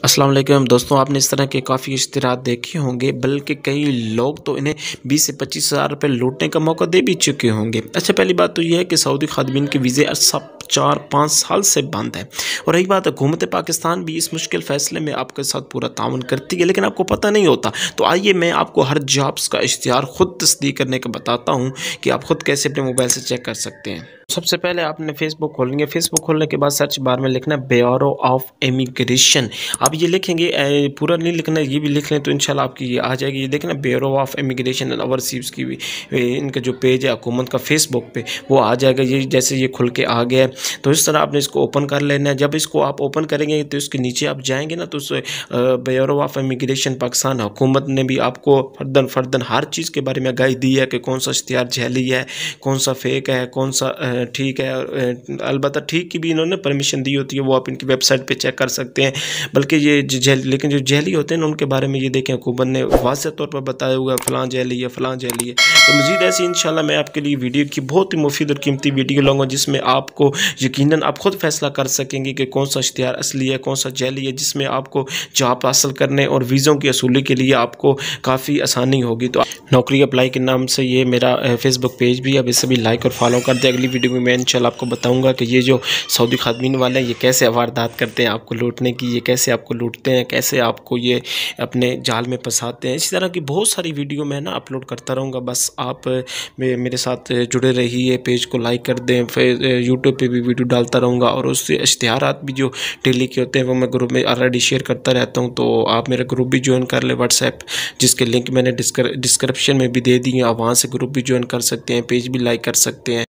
अस्सलाम वालेकुम दोस्तों, आपने इस तरह के काफ़ी इश्तिहारात देखे होंगे, बल्कि कई लोग तो इन्हें 20 से 25,000 रुपये लूटने का मौका दे भी चुके होंगे। अच्छा, पहली बात तो ये है कि सऊदी खादिमीन के वीज़े सब 4-5 साल से बंद है। और रही बात हुकूमत पाकिस्तान भी इस मुश्किल फ़ैसले में आपके साथ पूरा ताउन करती है, लेकिन आपको पता नहीं होता। तो आइए मैं आपको हर जॉब्स का इश्तिहार खुद तस्दीक करने का बताता हूँ कि आप खुद कैसे अपने मोबाइल से चेक कर सकते हैं। सबसे पहले आपने फेसबुक खोलेंगे। फेसबुक खोलने के बाद सर्च बार में लिखना है ब्यूरो ऑफ इमिग्रेशन। आप ये लिखेंगे, पूरा नहीं लिखना, ये भी लिख लें तो इंशाल्लाह आपकी ये आ जाएगी। ये देखना bureau of immigration and overseas की भी इनका जो पेज है हुकूमत का फेसबुक पे, वो आ जाएगा। ये जैसे ये खुल के आ गया है तो इस तरह आपने इसको ओपन कर लेना है। जब इसको आप ओपन करेंगे तो इसके नीचे आप जाएंगे ना, तो उस ब्यूरो ऑफ इमिग्रेशन पाकिस्तान हुकूमत ने भी आपको फर्दन हर चीज़ के बारे में आगाही दी है कि कौन सा इश्तिहार जैली है, कौन सा फेक है, कौन सा ठीक है। अलबत्ता ठीक की भी इन्होंने परमिशन दी होती है, वो आप इनकी वेबसाइट पे चेक कर सकते हैं। बल्कि ये लेकिन जो जैली होते हैं उनके बारे में ये देखें, हुकूमत ने वाज़ेह तौर पर बताया हुआ है फ़लाँ जैली है, फ़लाँ जैली है। तो मज़ीद ऐसी इंशाल्लाह मैं आपके लिए वीडियो की बहुत ही मुफीद और कीमती वीडियो लाऊंगा, जिसमें आपको यकीनन आप खुद फैसला कर सकेंगे कि कौन सा इश्तिहार असली है, कौन सा जैली है, जिसमें आपको जॉब हासिल करने और वीज़ों की असूली के लिए आपको काफ़ी आसानी होगी। तो नौकरी अप्लाई के नाम से ये मेरा फेसबुक पेज भी, अब इसे भी लाइक और फॉलो कर दे। अगली वीडियो में मैं इंशाल्लाह आपको बताऊंगा कि ये जो सऊदी खादिमीन वाले हैं ये कैसे वारदात करते हैं आपको लूटने की, ये कैसे आपको लूटते हैं, कैसे आपको ये अपने जाल में फंसाते हैं। इसी तरह की बहुत सारी वीडियो मैं ना अपलोड करता रहूँगा। बस आप मेरे साथ जुड़े रहिए, पेज को लाइक कर दें। फिर यूट्यूब पे भी वीडियो डालता रहूँगा और उससे इश्तिहारात भी जो डेली के होते हैं वो मैं ग्रुप में ऑलरेडी शेयर करता रहता हूँ। तो आप मेरा ग्रुप भी ज्वाइन कर लें व्हाट्सएप, जिसके लिंक मैंने डिस्क्रिप्शन में भी दे दी है। आप वहाँ से ग्रुप भी ज्वाइन कर सकते हैं, पेज भी लाइक कर सकते हैं।